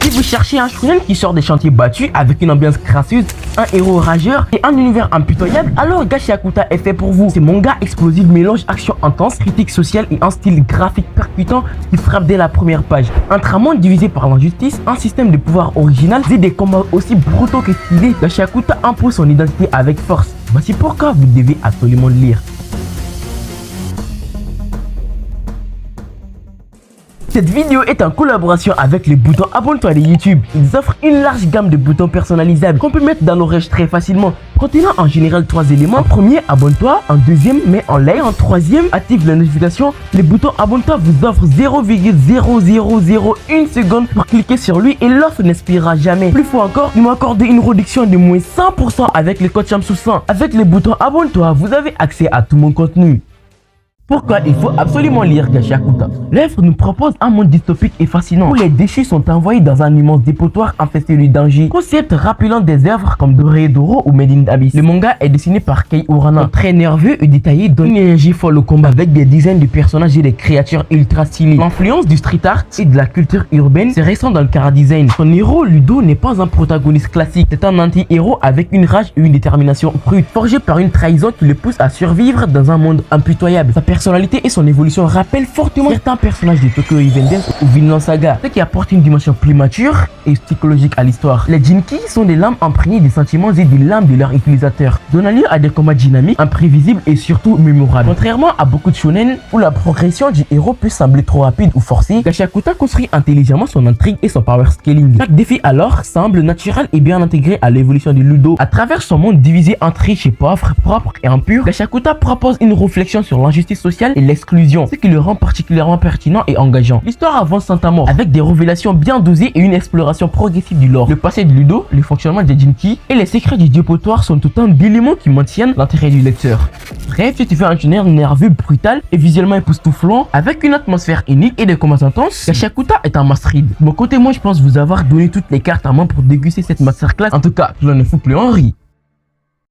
Si vous cherchez un shonen qui sort des chantiers battus avec une ambiance crasseuse, un héros rageur et un univers impitoyable, alors Gachiakuta est fait pour vous. Ces mangas explosifs mélangent action intense, critique sociale et un style graphique percutant qui frappe dès la première page. Un traitement divisé par l'injustice, un système de pouvoir original et des combats aussi brutaux que stylés, Gachiakuta impose son identité avec force. Voici pourquoi vous devez absolument le lire. Cette vidéo est en collaboration avec les boutons abonne-toi de YouTube. Ils offrent une large gamme de boutons personnalisables qu'on peut mettre dans nos règles très facilement. Contenant en général 3 éléments. En premier, abonne-toi. En deuxième, mets en like. En troisième, active la notification. Les boutons abonne-toi vous offrent 0,0001 seconde pour cliquer sur lui et l'offre n'expirera jamais. Plus fort encore, ils m'ont accordé une réduction de moins 100% avec le code Chamsou100. Avec les boutons abonne-toi, vous avez accès à tout mon contenu. Pourquoi il faut absolument lire Gachiakuta? L'œuvre nous propose un monde dystopique et fascinant où les déchus sont envoyés dans un immense dépotoir infesté de dangers. Concept rappelant des œuvres comme Dorohedoro ou Made in Abyss. Le manga est dessiné par Kei Urana, très nerveux et détaillé, donne une énergie folle au combat avec des dizaines de personnages et des créatures ultra stylées. L'influence du street art et de la culture urbaine se ressent dans le chara-design. Son héros Ludo n'est pas un protagoniste classique, c'est un anti-héros avec une rage et une détermination brute, forgé par une trahison qui le pousse à survivre dans un monde impitoyable. Sa personnalité et son évolution rappellent fortement certains personnages de Tokyo Revengers ou Vinland Saga, ce qui apporte une dimension plus mature et psychologique à l'histoire. Les Jinki sont des lames imprégnées des sentiments et des lames de leurs utilisateurs, donnant lieu à des combats dynamiques, imprévisibles et surtout mémorables. Contrairement à beaucoup de shonen où la progression du héros peut sembler trop rapide ou forcée, Gachiakuta construit intelligemment son intrigue et son power scaling. Chaque défi alors semble naturel et bien intégré à l'évolution de Ludo. À travers son monde divisé entre riches et pauvres, propre et impur, Gachiakuta propose une réflexion sur l'injustice sociale et l'exclusion, ce qui le rend particulièrement pertinent et engageant. L'histoire avance sans temps mort, avec des révélations bien dosées et une exploration progressive du lore. Le passé de Ludo, le fonctionnement des Jinki et les secrets du dépotoir sont autant d'éléments qui maintiennent l'intérêt du lecteur. Bref, si tu veux un shonen nerveux, brutal et visuellement époustouflant, avec une atmosphère unique et des combats intenses, Gachiakuta est un must-read. De mon côté, moi je pense vous avoir donné toutes les cartes à main pour déguster cette masterclass. En tout cas, je ne fous plus en riz.